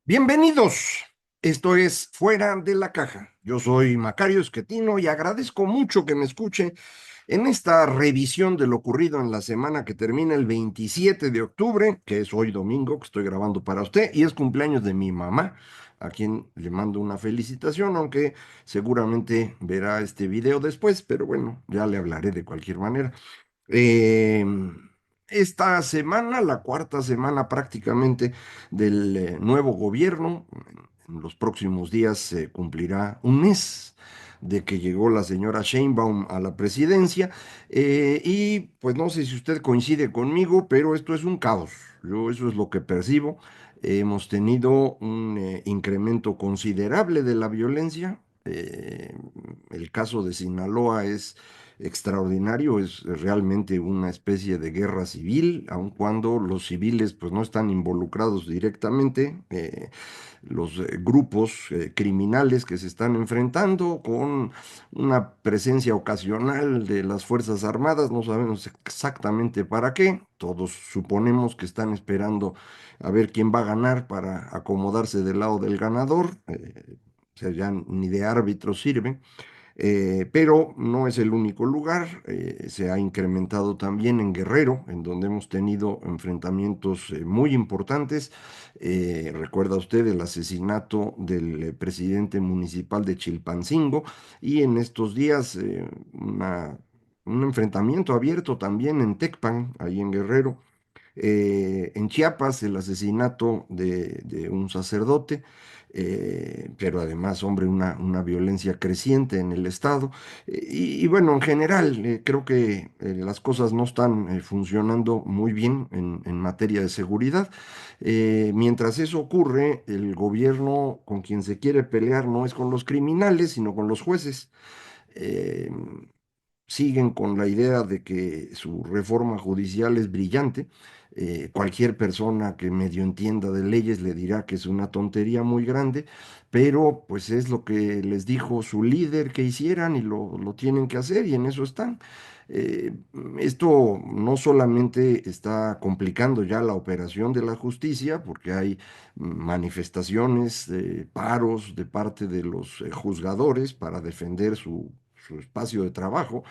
Bienvenidos. Esto es Fuera de la Caja. Yo soy Macario Esquetino y agradezco mucho que me escuche en esta revisión de lo ocurrido en la semana que termina el 27 de octubre, que es hoy domingo, que estoy grabando para usted, y es cumpleaños de mi mamá, a quien le mando una felicitación, aunque seguramente verá este video después, pero bueno, ya le hablaré de cualquier manera. Eh, esta semana, la cuarta semana prácticamente del nuevo gobierno, en los próximos días se cumplirá un mes de que llegó la señora Sheinbaum a la presidencia, y pues no sé si usted coincide conmigo, pero esto es un caos. Yo eso es lo que percibo. Hemos tenido un incremento considerable de la violencia. El caso de Sinaloa es extraordinario, es realmente una especie de guerra civil, aun cuando los civiles pues no están involucrados directamente, los grupos criminales que se están enfrentando con una presencia ocasional de las Fuerzas Armadas, no sabemos exactamente para qué, todos suponemos que están esperando a ver quién va a ganar para acomodarse del lado del ganador, o sea, ya ni de árbitro sirve. Pero no es el único lugar, se ha incrementado también en Guerrero, en donde hemos tenido enfrentamientos muy importantes. Recuerda usted el asesinato del presidente municipal de Chilpancingo y en estos días un enfrentamiento abierto también en Tecpan, ahí en Guerrero. En Chiapas, el asesinato de un sacerdote, pero además, hombre, una violencia creciente en el Estado. Y bueno, en general, creo que las cosas no están funcionando muy bien en materia de seguridad. Mientras eso ocurre, el gobierno con quien se quiere pelear no es con los criminales, sino con los jueces. Eh, Siguen con la idea de que su reforma judicial es brillante. Cualquier persona que medio entienda de leyes le dirá que es una tontería muy grande, pero pues es lo que les dijo su líder que hicieran y lo tienen que hacer y en eso están. Eh, Esto no solamente está complicando ya la operación de la justicia, porque hay manifestaciones, paros de parte de los juzgadores para defender su espacio de trabajo,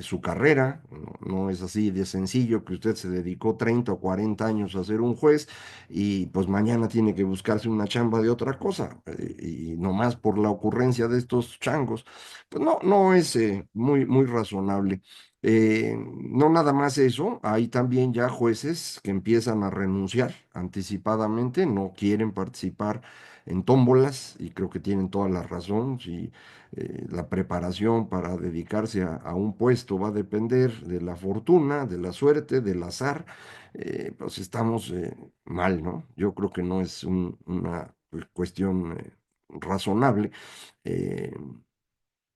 su carrera. No es así de sencillo que usted se dedicó 30 o 40 años a ser un juez y pues mañana tiene que buscarse una chamba de otra cosa, y nomás por la ocurrencia de estos changos, pues no es muy razonable. No nada más eso, hay también ya jueces que empiezan a renunciar anticipadamente, no quieren participar en tómbolas y creo que tienen toda la razón. Si la preparación para dedicarse a un puesto va a depender de la fortuna, de la suerte, del azar, pues estamos mal, ¿no? Yo creo que no es una cuestión razonable. Eh,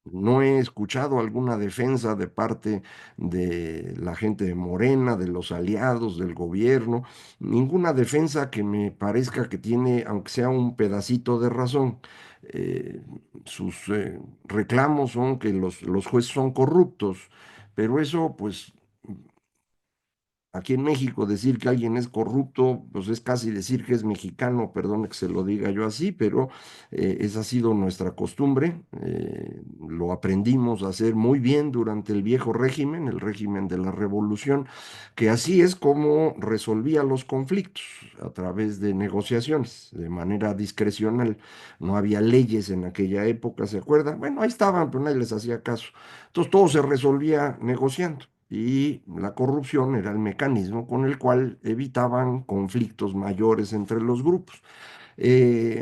no he escuchado alguna defensa de parte de la gente de Morena, de los aliados, del gobierno, ninguna defensa que me parezca que tiene, aunque sea un pedacito de razón. Eh, Sus reclamos son que los jueces son corruptos, pero eso pues aquí en México decir que alguien es corrupto, pues es casi decir que es mexicano, perdone que se lo diga yo así, pero esa ha sido nuestra costumbre. Lo aprendimos a hacer muy bien durante el viejo régimen, el régimen de la revolución, que así es como resolvía los conflictos, a través de negociaciones, de manera discrecional. No había leyes en aquella época, ¿se acuerdan? Bueno, ahí estaban, pero nadie les hacía caso. Entonces todo se resolvía negociando y la corrupción era el mecanismo con el cual evitaban conflictos mayores entre los grupos.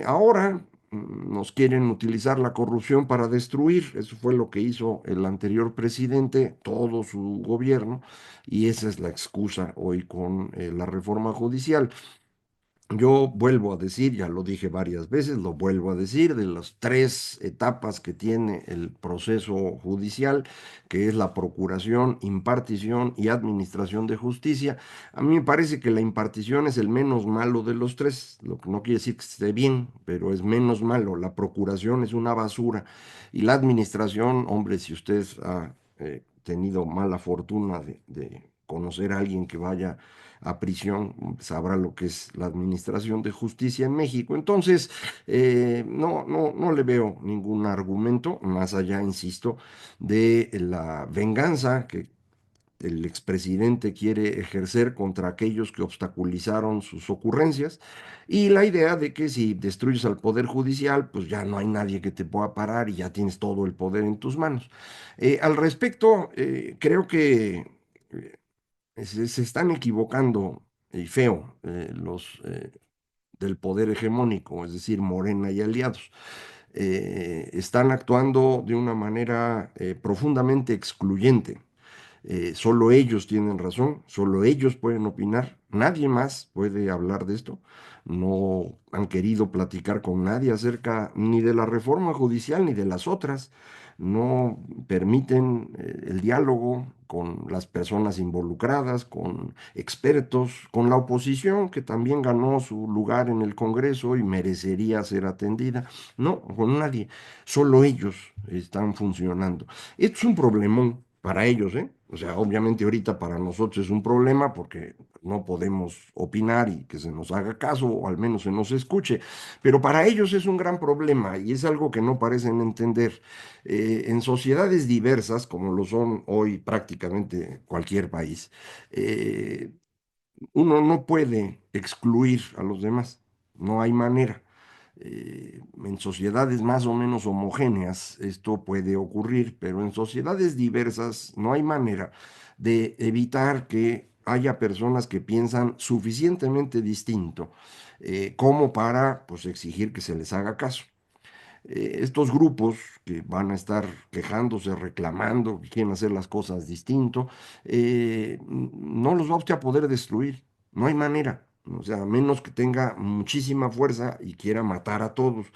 Ahora nos quieren utilizar la corrupción para destruir, eso fue lo que hizo el anterior presidente, todo su gobierno, y esa es la excusa hoy con la reforma judicial. Yo vuelvo a decir, ya lo dije varias veces, lo vuelvo a decir, de las tres etapas que tiene el proceso judicial, que es la procuración, impartición y administración de justicia, a mí me parece que la impartición es el menos malo de los tres, lo que no quiere decir que esté bien, pero es menos malo. La procuración es una basura y la administración, hombre, si usted ha tenido mala fortuna de conocer a alguien que vaya a prisión. Sabrá lo que es la administración de justicia en México. Entonces, no le veo ningún argumento, más allá, insisto, de la venganza que el expresidente quiere ejercer contra aquellos que obstaculizaron sus ocurrencias, y la idea de que si destruyes al Poder Judicial, pues ya no hay nadie que te pueda parar y ya tienes todo el poder en tus manos. Al respecto, creo que se están equivocando y feo los del poder hegemónico, es decir, Morena y aliados. Están actuando de una manera profundamente excluyente. Solo ellos tienen razón, solo ellos pueden opinar, nadie más puede hablar de esto. No han querido platicar con nadie acerca ni de la reforma judicial ni de las otras. No permiten el diálogo con las personas involucradas, con expertos, con la oposición que también ganó su lugar en el Congreso y merecería ser atendida. No, con nadie. Solo ellos están funcionando. Esto es un problemón para ellos, ¿eh? O sea, obviamente ahorita para nosotros es un problema porque no podemos opinar y que se nos haga caso o al menos se nos escuche, pero para ellos es un gran problema y es algo que no parecen entender. En sociedades diversas, como lo son hoy prácticamente cualquier país, eh, uno no puede excluir a los demás, no hay manera. En sociedades más o menos homogéneas esto puede ocurrir, pero en sociedades diversas no hay manera de evitar que haya personas que piensan suficientemente distinto como para pues, exigir que se les haga caso. Estos grupos que van a estar quejándose, reclamando, que quieren hacer las cosas distinto, no los va usted a poder destruir, no hay manera, o sea, a menos que tenga muchísima fuerza y quiera matar a todos,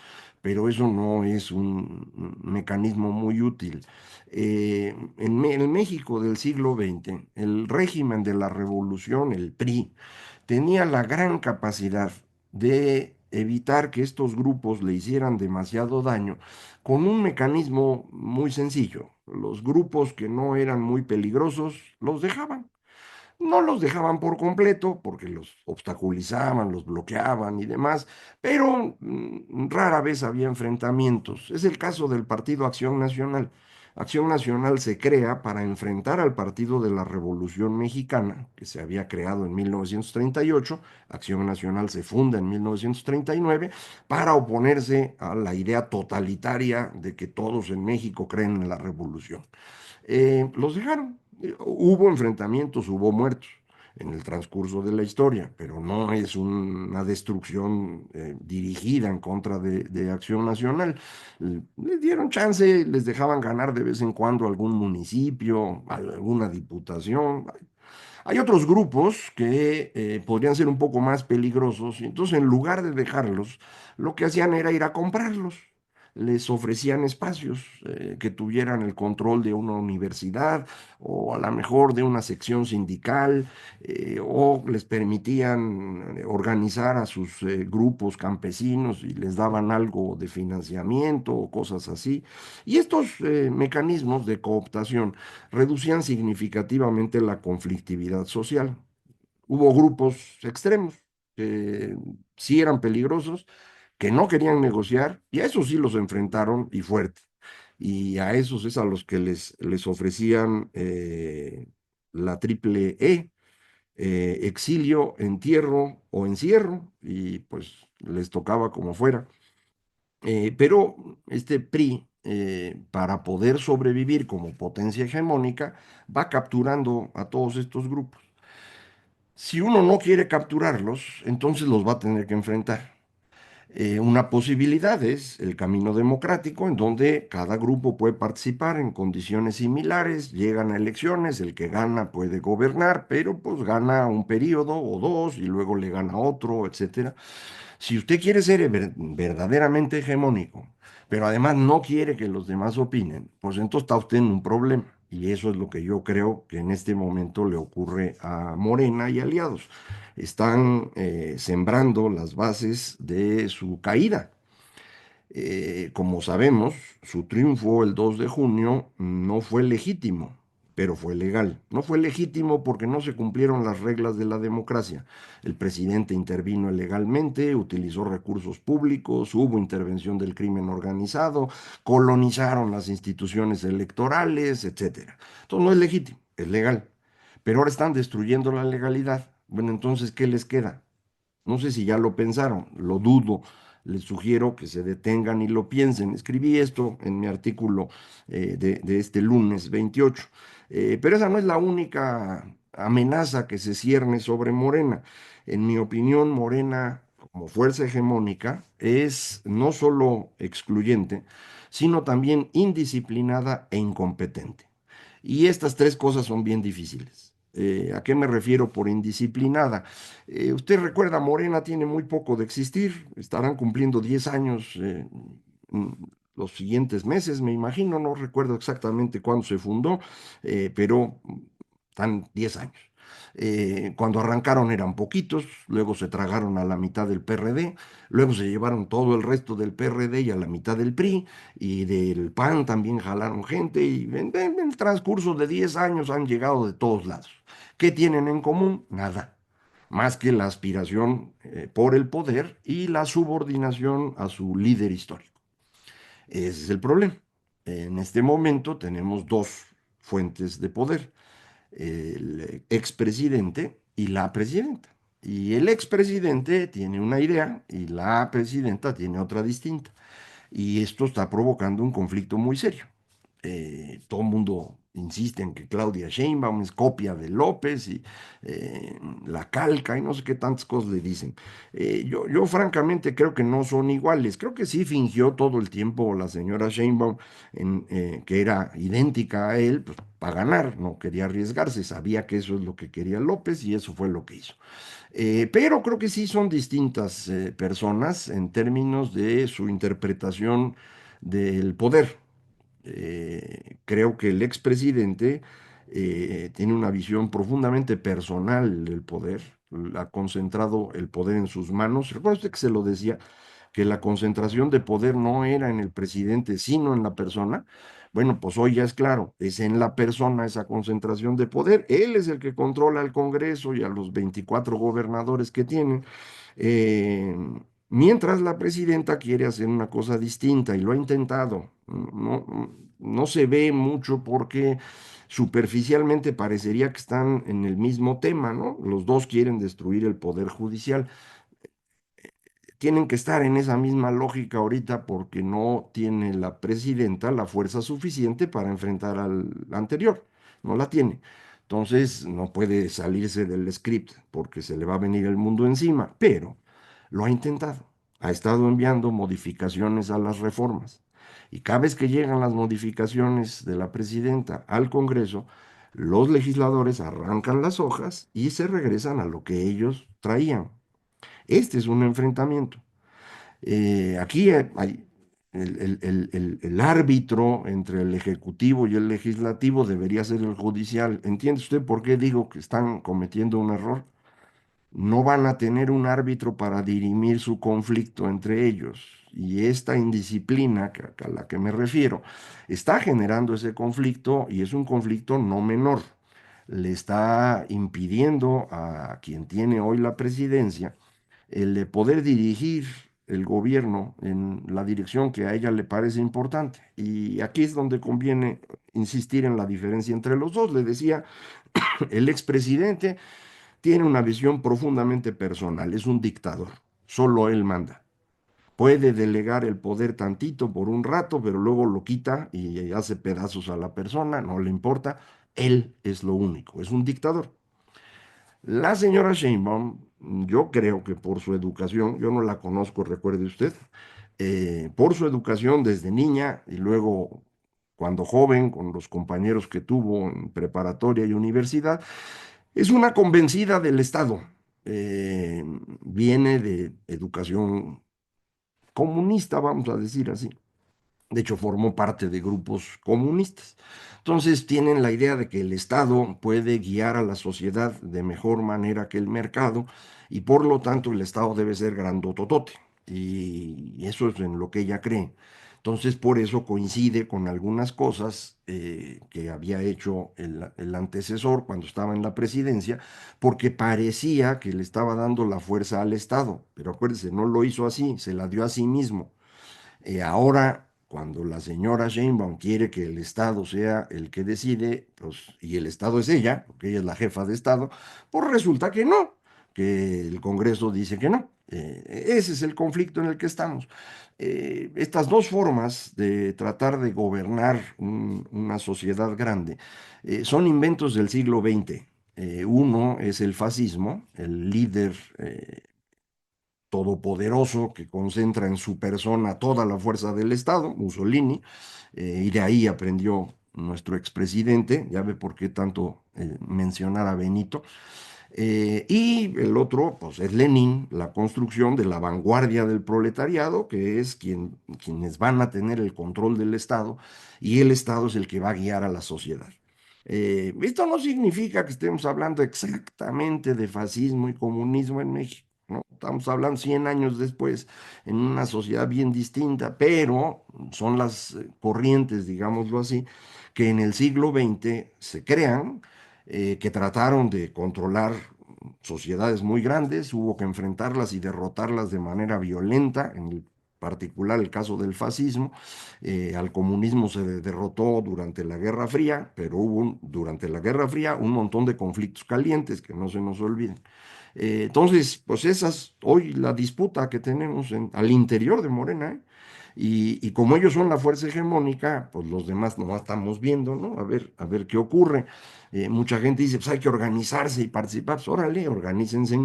pero eso no es un mecanismo muy útil. En el México del siglo XX, el régimen de la revolución, el PRI, tenía la gran capacidad de evitar que estos grupos le hicieran demasiado daño con un mecanismo muy sencillo. Los grupos que no eran muy peligrosos los dejaban. No los dejaban por completo porque los obstaculizaban, los bloqueaban y demás, pero rara vez había enfrentamientos. Es el caso del Partido Acción Nacional. Acción Nacional se crea para enfrentar al Partido de la Revolución Mexicana, que se había creado en 1938. Acción Nacional se funda en 1939 para oponerse a la idea totalitaria de que todos en México creen en la revolución. Los dejaron. Hubo enfrentamientos, hubo muertos en el transcurso de la historia, pero no es una destrucción dirigida en contra de Acción Nacional. Les dieron chance, les dejaban ganar de vez en cuando algún municipio, alguna diputación. Hay otros grupos que podrían ser un poco más peligrosos y entonces en lugar de dejarlos, lo que hacían era ir a comprarlos. Les ofrecían espacios que tuvieran el control de una universidad o a lo mejor de una sección sindical, o les permitían organizar a sus grupos campesinos y les daban algo de financiamiento o cosas así. Y estos mecanismos de cooptación reducían significativamente la conflictividad social. Hubo grupos extremos que sí eran peligrosos, que no querían negociar, y a esos sí los enfrentaron y fuerte. Y a esos es a los que les ofrecían la triple exilio, entierro o encierro, y pues les tocaba como fuera. Pero este PRI, para poder sobrevivir como potencia hegemónica, va capturando a todos estos grupos. Si uno no quiere capturarlos, entonces los va a tener que enfrentar. Una posibilidad es el camino democrático, en donde cada grupo puede participar en condiciones similares, llegan a elecciones, el que gana puede gobernar, pero pues gana un periodo o dos y luego le gana otro, etcétera. Si usted quiere ser verdaderamente hegemónico, pero además no quiere que los demás opinen, pues entonces está usted en un problema. Y eso es lo que yo creo que en este momento le ocurre a Morena y aliados. Están sembrando las bases de su caída. Como sabemos, su triunfo el 2 de junio no fue legítimo, pero fue legal. No fue legítimo porque no se cumplieron las reglas de la democracia. El presidente intervino ilegalmente, utilizó recursos públicos, hubo intervención del crimen organizado, colonizaron las instituciones electorales, etcétera. Entonces no es legítimo, es legal. Pero ahora están destruyendo la legalidad. Bueno, entonces, ¿qué les queda? No sé si ya lo pensaron, lo dudo. Les sugiero que se detengan y lo piensen. Escribí esto en mi artículo de este lunes 28. Pero esa no es la única amenaza que se cierne sobre Morena. En mi opinión, Morena, como fuerza hegemónica, es no solo excluyente, sino también indisciplinada e incompetente. Y estas tres cosas son bien difíciles. ¿A qué me refiero por indisciplinada? Usted recuerda, Morena tiene muy poco de existir, estarán cumpliendo 10 años mm, los siguientes meses, me imagino, no recuerdo exactamente cuándo se fundó, pero están 10 años. Cuando arrancaron eran poquitos, luego se tragaron a la mitad del PRD, luego se llevaron todo el resto del PRD y a la mitad del PRI, y del PAN también jalaron gente, y en el transcurso de 10 años han llegado de todos lados. ¿Qué tienen en común? Nada más que la aspiración por el poder y la subordinación a su líder histórico. Ese es el problema. En este momento tenemos dos fuentes de poder, el expresidente y la presidenta. Y el expresidente tiene una idea y la presidenta tiene otra distinta. Y esto está provocando un conflicto muy serio. Todo el mundo insiste en que Claudia Sheinbaum es copia de López y la calca y no sé qué tantas cosas le dicen. Yo francamente creo que no son iguales. Creo que sí fingió todo el tiempo la señora Sheinbaum que era idéntica a él, pues, para ganar, no quería arriesgarse, sabía que eso es lo que quería López y eso fue lo que hizo. Pero creo que sí son distintas personas en términos de su interpretación del poder. Creo que el expresidente tiene una visión profundamente personal del poder, ha concentrado el poder en sus manos. Recuerda usted que se lo decía, que la concentración de poder no era en el presidente, sino en la persona. Bueno, pues hoy ya es claro, es en la persona esa concentración de poder. Él es el que controla el Congreso y a los 24 gobernadores que tienen. Eh, Mientras la presidenta quiere hacer una cosa distinta y lo ha intentado. No se ve mucho porque superficialmente parecería que están en el mismo tema, ¿no? Los dos quieren destruir el poder judicial. Tienen que estar en esa misma lógica ahorita porque no tiene la presidenta la fuerza suficiente para enfrentar al anterior. No la tiene. Entonces no puede salirse del script porque se le va a venir el mundo encima, pero lo ha intentado. Ha estado enviando modificaciones a las reformas. Y cada vez que llegan las modificaciones de la presidenta al Congreso, los legisladores arrancan las hojas y se regresan a lo que ellos traían. Este es un enfrentamiento. Aquí hay el árbitro entre el ejecutivo y el legislativo debería ser el judicial. ¿Entiende usted por qué digo que están cometiendo un error? No van a tener un árbitro para dirimir su conflicto entre ellos. Y esta indisciplina a la que me refiero está generando ese conflicto y es un conflicto no menor. Le está impidiendo a quien tiene hoy la presidencia el de poder dirigir el gobierno en la dirección que a ella le parece importante. Y aquí es donde conviene insistir en la diferencia entre los dos. Le decía, el expresidente tiene una visión profundamente personal, es un dictador, solo él manda. Puede delegar el poder tantito por un rato, pero luego lo quita y hace pedazos a la persona, no le importa. Él es lo único, es un dictador. La señora Sheinbaum, yo creo que por su educación, yo no la conozco, recuerde usted, por su educación desde niña y luego cuando joven, con los compañeros que tuvo en preparatoria y universidad, es una convencida del Estado. Eh, Viene de educación comunista, vamos a decir así. De hecho, formó parte de grupos comunistas. Entonces, tienen la idea de que el Estado puede guiar a la sociedad de mejor manera que el mercado y por lo tanto el Estado debe ser grandototote. Y eso es en lo que ella cree. Entonces, por eso coincide con algunas cosas que había hecho el antecesor cuando estaba en la presidencia, porque parecía que le estaba dando la fuerza al Estado, pero acuérdense, no lo hizo así, se la dio a sí mismo. Ahora, cuando la señora Sheinbaum quiere que el Estado sea el que decide, pues, y el Estado es ella, porque ella es la jefa de Estado, pues resulta que no, que el Congreso dice que no. Ese es el conflicto en el que estamos. Estas dos formas de tratar de gobernar una sociedad grande son inventos del siglo XX. Uno es el fascismo, el líder todopoderoso que concentra en su persona toda la fuerza del Estado, Mussolini, y de ahí aprendió nuestro expresidente, ya ve por qué tanto mencionar a Benito. Y el otro, pues es Lenin, la construcción de la vanguardia del proletariado, que es quienes van a tener el control del Estado, y el Estado es el que va a guiar a la sociedad. Esto no significa que estemos hablando exactamente de fascismo y comunismo en México, ¿no? Estamos hablando 100 años después, en una sociedad bien distinta, pero son las corrientes, digámoslo así, que en el siglo XX se crean, que trataron de controlar sociedades muy grandes, hubo que enfrentarlas y derrotarlas de manera violenta, en el particular el caso del fascismo. Al comunismo se derrotó durante la Guerra Fría, pero hubo durante la Guerra Fría un montón de conflictos calientes que no se nos olviden. Entonces, pues esa es hoy la disputa que tenemos al interior de Morena, ¿eh? Y como ellos son la fuerza hegemónica, pues los demás nomás estamos viendo, ¿no? A ver qué ocurre. Mucha gente dice, pues hay que organizarse y participar. Pues órale, organícense.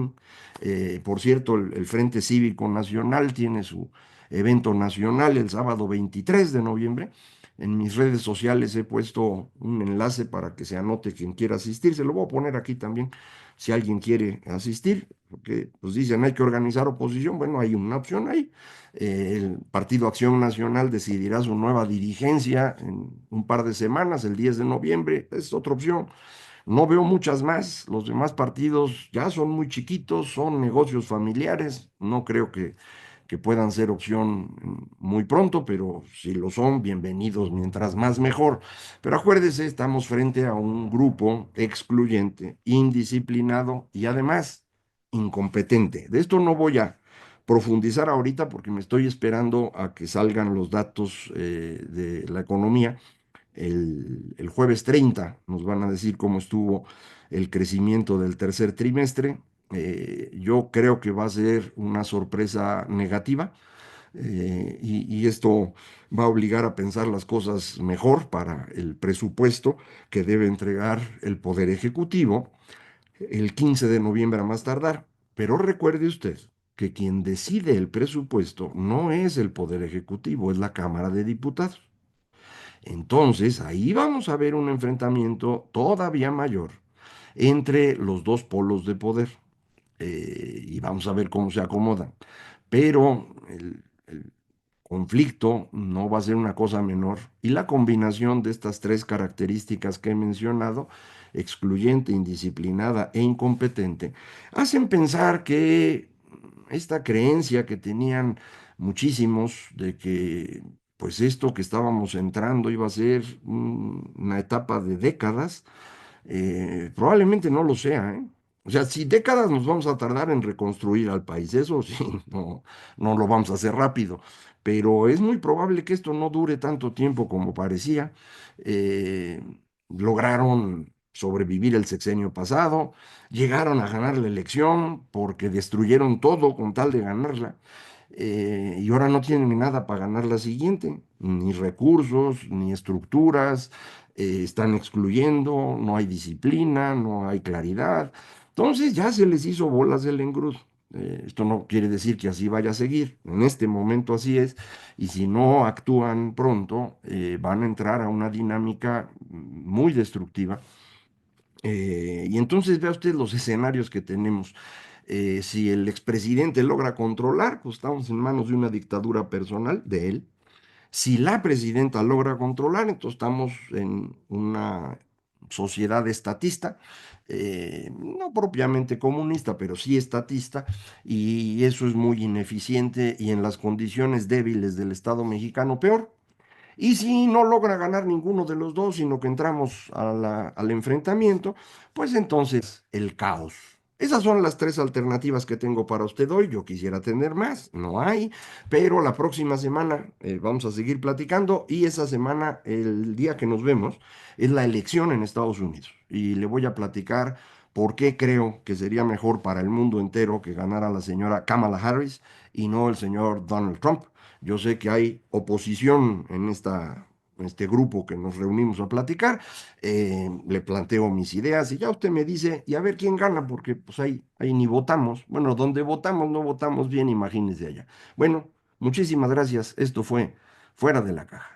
Por cierto, el Frente Cívico Nacional tiene su evento nacional el sábado 23 de noviembre. En mis redes sociales he puesto un enlace para que se anote quien quiera asistir. Se lo voy a poner aquí también si alguien quiere asistir, porque pues dicen hay que organizar oposición. Bueno, hay una opción ahí. El Partido Acción Nacional decidirá su nueva dirigencia en un par de semanas, el 10 de noviembre. Es otra opción. No veo muchas más. Los demás partidos ya son muy chiquitos, son negocios familiares. No creo que puedan ser opción muy pronto, pero si lo son, bienvenidos, mientras más mejor. Pero acuérdese, estamos frente a un grupo excluyente, indisciplinado y además incompetente. De esto no voy a profundizar ahorita porque me estoy esperando a que salgan los datos de la economía. El jueves 30 nos van a decir cómo estuvo el crecimiento del tercer trimestre. Yo creo que va a ser una sorpresa negativa, y esto va a obligar a pensar las cosas mejor para el presupuesto que debe entregar el Poder Ejecutivo el 15 de noviembre a más tardar. Pero recuerde usted que quien decide el presupuesto no es el Poder Ejecutivo, es la Cámara de Diputados. Entonces, ahí vamos a ver un enfrentamiento todavía mayor entre los dos polos de poder, y vamos a ver cómo se acomodan. Pero el conflicto no va a ser una cosa menor y la combinación de estas tres características que he mencionado, excluyente, indisciplinada e incompetente, hacen pensar que esta creencia que tenían muchísimos de que pues esto que estábamos entrando iba a ser una etapa de décadas, probablemente no lo sea, ¿eh? O sea, si décadas nos vamos a tardar en reconstruir al país, eso sí, no lo vamos a hacer rápido, pero es muy probable que esto no dure tanto tiempo como parecía. Eh, Lograron sobrevivir el sexenio pasado, llegaron a ganar la elección porque destruyeron todo con tal de ganarla, y ahora no tienen ni nada para ganar la siguiente, ni recursos, ni estructuras, están excluyendo, no hay disciplina, no hay claridad. Entonces ya se les hizo bolas el engrudo. Esto no quiere decir que así vaya a seguir. En este momento así es. Y si no actúan pronto, van a entrar a una dinámica muy destructiva. Y entonces vea usted los escenarios que tenemos. Si el expresidente logra controlar, pues estamos en manos de una dictadura personal de él. Si la presidenta logra controlar, entonces estamos en una sociedad estatista, no propiamente comunista, pero sí estatista, y eso es muy ineficiente y en las condiciones débiles del Estado mexicano peor. Y si no logra ganar ninguno de los dos, sino que entramos al enfrentamiento, pues entonces el caos. Esas son las tres alternativas que tengo para usted hoy. Yo quisiera tener más, no hay, pero la próxima semana vamos a seguir platicando y esa semana, el día que nos vemos, es la elección en Estados Unidos. Y le voy a platicar por qué creo que sería mejor para el mundo entero que ganara la señora Kamala Harris y no el señor Donald Trump. Yo sé que hay oposición en este grupo que nos reunimos a platicar. Le planteo mis ideas y ya usted me dice, y a ver quién gana, porque pues ahí ni votamos. Bueno, donde votamos no votamos bien, imagínese allá. Bueno, muchísimas gracias. Esto fue Fuera de la Caja.